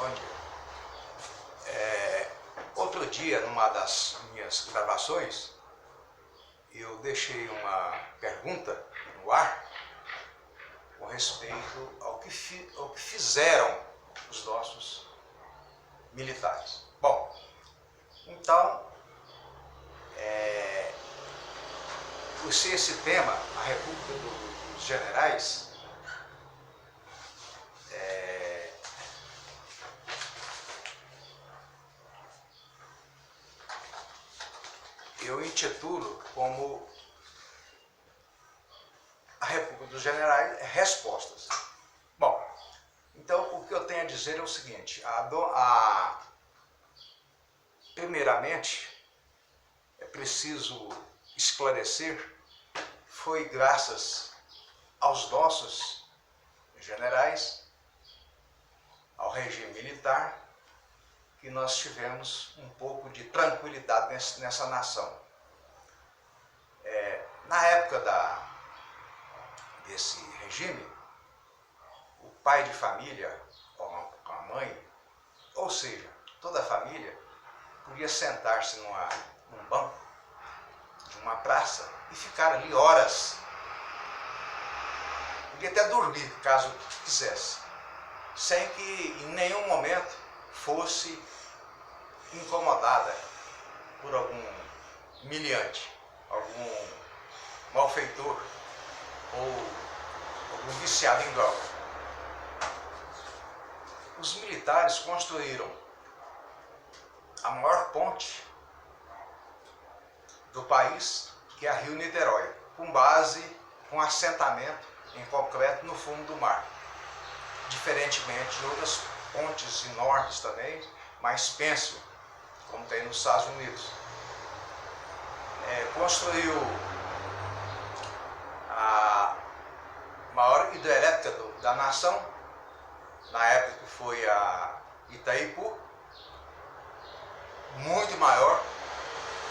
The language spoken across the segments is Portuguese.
Bom dia. Outro dia, numa das minhas gravações, eu deixei uma pergunta no ar com respeito ao que fizeram os nossos militares. Bom, então, por ser esse tema, a República dos Generais, eu intitulo como a República dos Generais Respostas. Bom, então o que eu tenho a dizer é o seguinte: primeiramente, é preciso esclarecer, foi graças aos nossos generais, ao regime militar, que nós tivemos um pouco de tranquilidade nessa nação. Na época desse regime, o pai de família, com a mãe, ou seja, toda a família, podia sentar-se num banco de uma praça e ficar ali horas. Podia até dormir, caso quisesse, sem que em nenhum momento fosse incomodada por algum miliante, algum malfeitor ou algum viciado em droga. Os militares construíram a maior ponte do país, que é a Rio-Niterói, com assentamento em concreto no fundo do mar. Diferentemente de outras pontes enormes também, mais pensam, como tem nos Estados Unidos. Construiu a maior hidrelétrica da nação, na época que foi a Itaipu, muito maior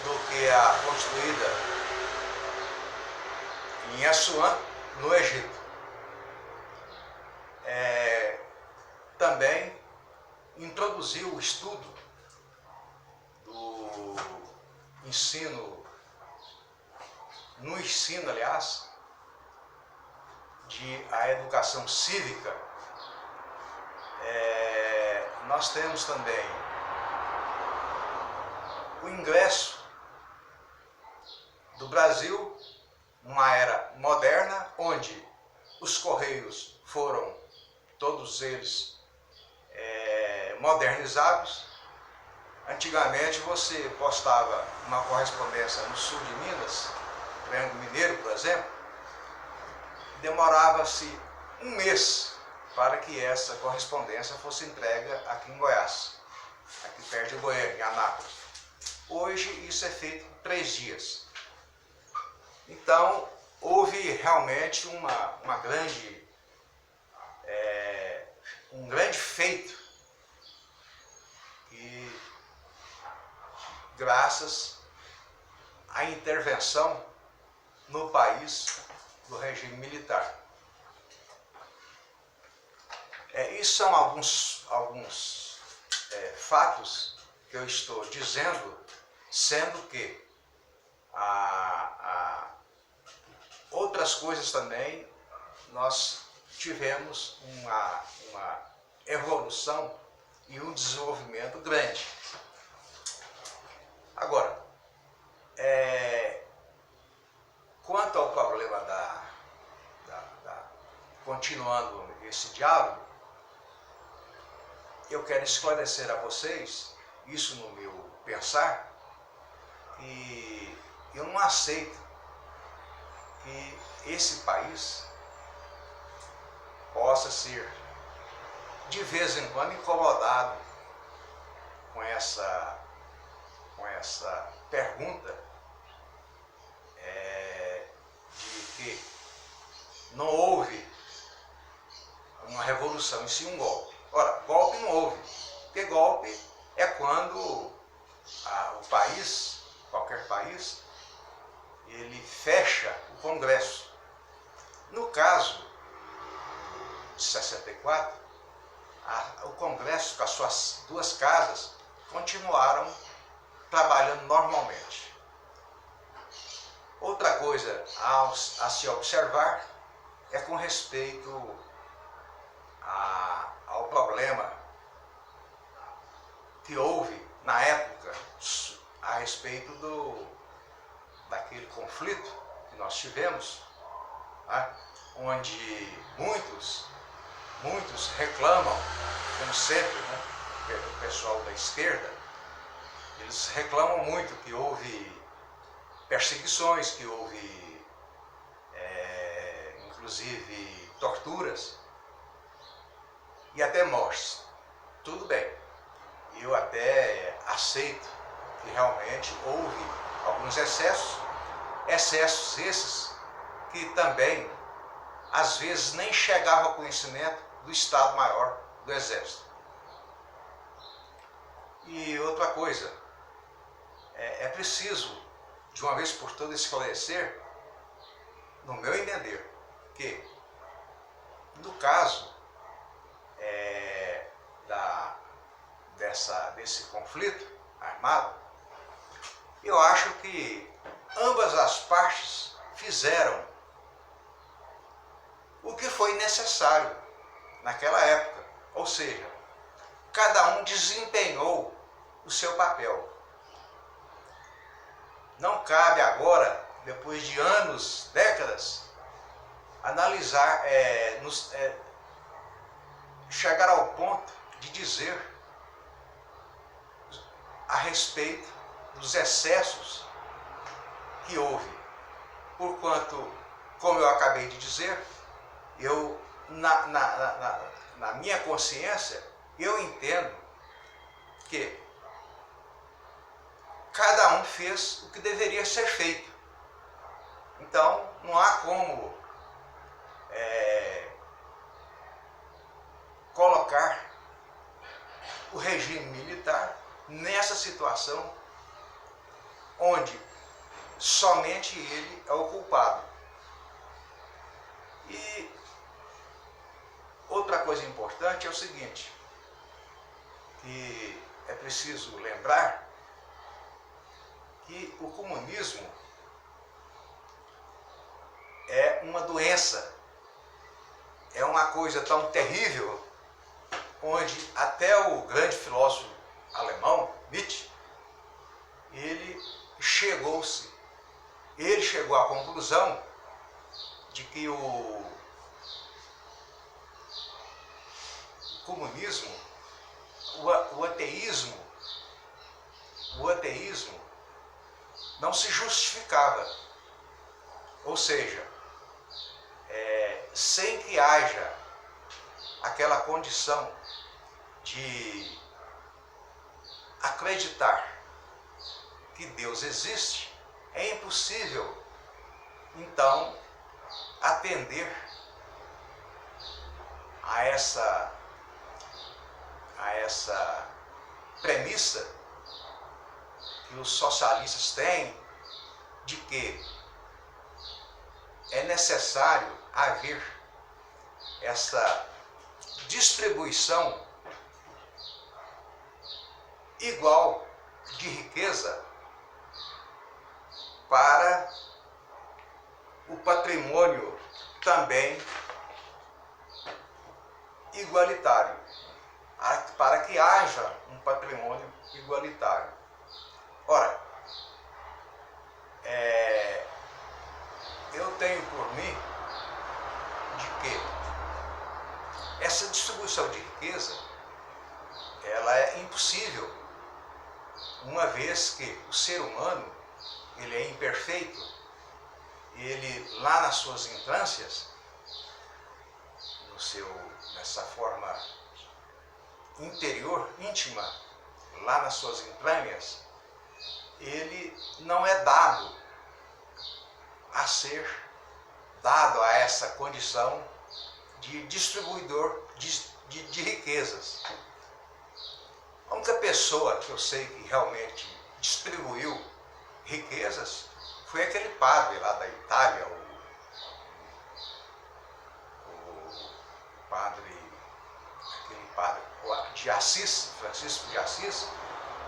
do que a construída em Assuã, no Egito. Também introduziu o estudo do ensino, aliás, a educação cívica. Nós temos também o ingresso do Brasil numa era moderna, onde os correios foram todos eles modernizados. Antigamente você postava uma correspondência no sul de Minas, Triângulo Mineiro, por exemplo, demorava-se um mês para que essa correspondência fosse entregue aqui em Goiás, aqui perto de Goiânia, em Anápolis. Hoje isso é feito em 3 dias. Então houve realmente um grande feito, e graças à intervenção no país do regime militar. Isso são alguns fatos que eu estou dizendo, sendo que outras coisas também nós tivemos uma evolução e um desenvolvimento grande. Agora, quanto ao problema continuando esse diálogo, eu quero esclarecer a vocês, isso no meu pensar, que eu não aceito que esse país possa ser de vez em quando incomodado com essa pergunta de que não houve uma revolução, e sim um golpe. Ora, golpe não houve, porque golpe é quando o país, qualquer país, ele fecha o Congresso. No caso de 64, o Congresso, com as suas duas casas, continuaram trabalhando normalmente. Outra coisa a se observar é com respeito ao problema que houve na época a respeito daquele conflito que nós tivemos, né? Onde muitos reclamam, como sempre, né? O pessoal da esquerda, eles reclamam muito que houve perseguições, que houve inclusive torturas e até mortes. Tudo bem, eu até aceito que realmente houve alguns excessos esses que também às vezes nem chegavam ao conhecimento do Estado-Maior do Exército. E outra coisa, é preciso, de uma vez por todas, esclarecer, no meu entender, que no caso desse conflito armado, eu acho que ambas as partes fizeram o que foi necessário naquela época, ou seja, cada um desempenhou o seu papel. Não cabe agora, depois de anos, décadas, analisar, chegar ao ponto de dizer a respeito dos excessos que houve. Porquanto, como eu acabei de dizer, eu, na minha consciência, eu entendo que cada um fez o que deveria ser feito. Então, não há como colocar o regime militar nessa situação onde somente ele é o culpado. E outra coisa importante é o seguinte, que é preciso lembrar que o comunismo é uma doença, é uma coisa tão terrível, onde até o grande filósofo alemão, Nietzsche, ele chegou à conclusão de que o comunismo, o ateísmo não se justificava. Ou seja, sem que haja aquela condição de acreditar que Deus existe, é impossível, então, atender a essa premissa que os socialistas têm de que é necessário haver essa distribuição igual de riqueza para o patrimônio também igualitário, para que haja um patrimônio igualitário. Ora, eu tenho por mim de que essa distribuição de riqueza ela é impossível, uma vez que o ser humano ele é imperfeito, ele lá nas suas entrâncias, nessa forma interior, íntima, lá nas suas entranhas, ele não é dado a essa condição de distribuidor de riquezas. A única pessoa que eu sei que realmente distribuiu riquezas foi aquele padre lá da Itália, aquele padre de Assis, Francisco de Assis,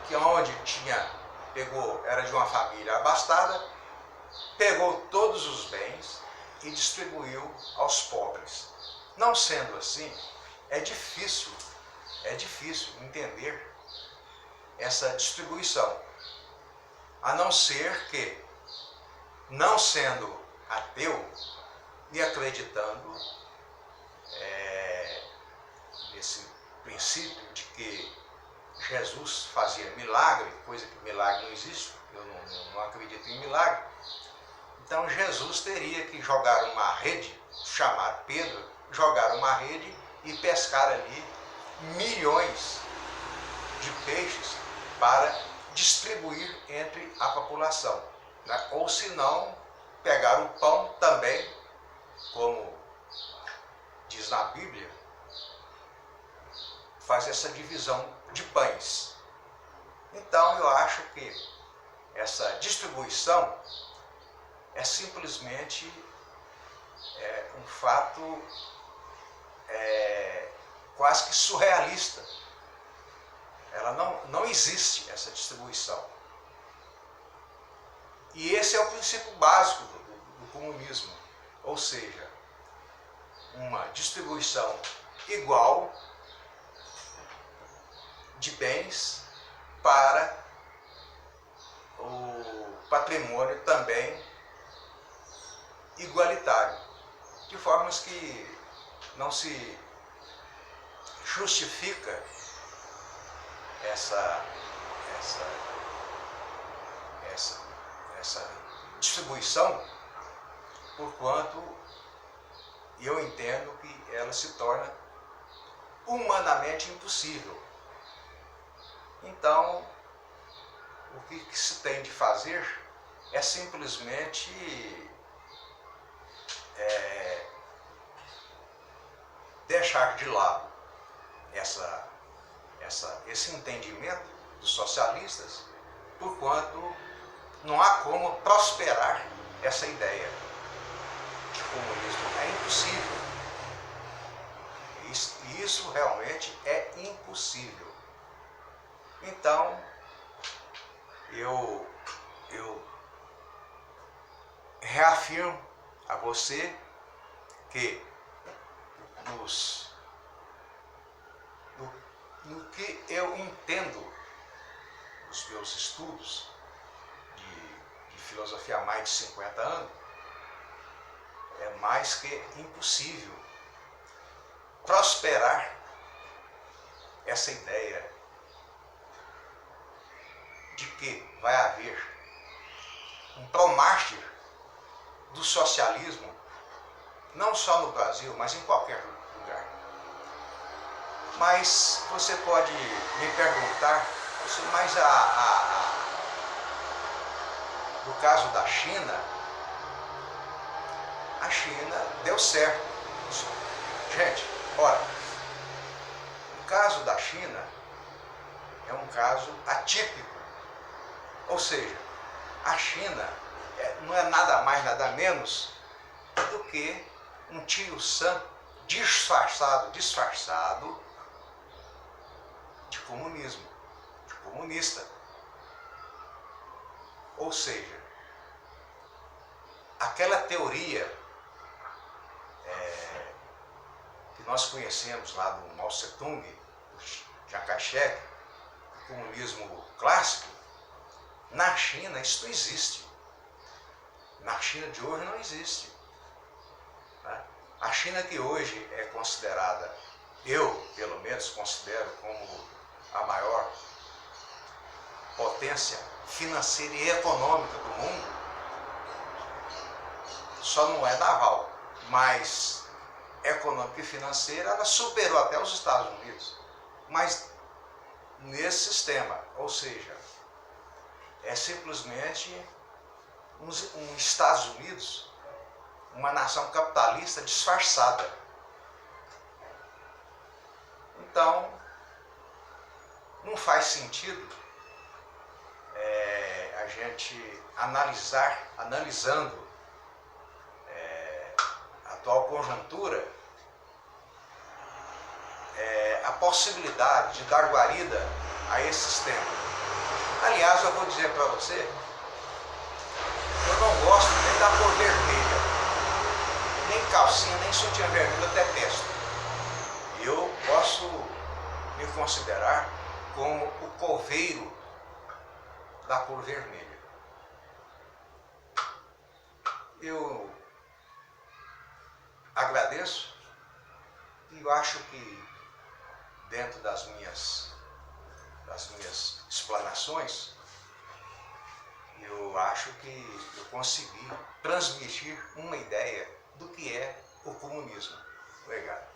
que onde era de uma família abastada, pegou todos os bens e distribuiu aos pobres. Não sendo assim, é difícil entender essa distribuição, a não ser que, não sendo ateu e acreditando nesse princípio de que Jesus fazia milagre, coisa que milagre não existe, eu não acredito em milagre. Então Jesus teria que jogar uma rede, chamar Pedro, jogar uma rede e pescar ali milhões de peixes para distribuir entre a população, né? Ou se não, pegar o pão também, como diz na Bíblia, faz essa divisão de pães. Então eu acho que essa distribuição é simplesmente um fato quase que surrealista. Ela não existe, essa distribuição. E esse é o princípio básico do comunismo, ou seja, uma distribuição igual de bens para o patrimônio também igualitário, de formas que não se justifica essa distribuição, porquanto eu entendo que ela se torna humanamente impossível. Então, o que se tem de fazer é simplesmente deixar de lado esse entendimento dos socialistas, porquanto não há como prosperar essa ideia de comunismo. É impossível. Isso realmente é impossível. Então, eu reafirmo a você que no que eu entendo nos meus estudos de filosofia há mais de 50 anos, é mais que impossível prosperar essa ideia de que vai haver um promártir do socialismo, não só no Brasil, mas em qualquer lugar. Mas você pode me perguntar, mas no caso da China, a China deu certo. Gente, olha, o caso da China é um caso atípico. Ou seja, a China não é nada mais, nada menos do que um tio Sam disfarçado de comunismo, de comunista. Ou seja, aquela teoria que nós conhecemos lá do Mao Tse-tung, do Chiang Kai-shek, o comunismo clássico, na China isso não existe. Na China de hoje não existe. Né? A China que hoje é considerada, eu pelo menos considero como a maior potência financeira e econômica do mundo, só não é naval, mas econômica e financeira, ela superou até os Estados Unidos. Mas nesse sistema, ou seja, é simplesmente um Estados Unidos, uma nação capitalista disfarçada. Então, não faz sentido a gente analisando a atual conjuntura, a possibilidade de dar guarida a esse sistema. Aliás, eu vou dizer para você, eu não gosto nem da cor vermelha, nem calcinha, nem sutiã vermelho, eu detesto. Eu posso me considerar como o coveiro da cor vermelha. Eu agradeço e eu acho que dentro das minhas explanações, eu acho que eu consegui transmitir uma ideia do que é o comunismo. Obrigado.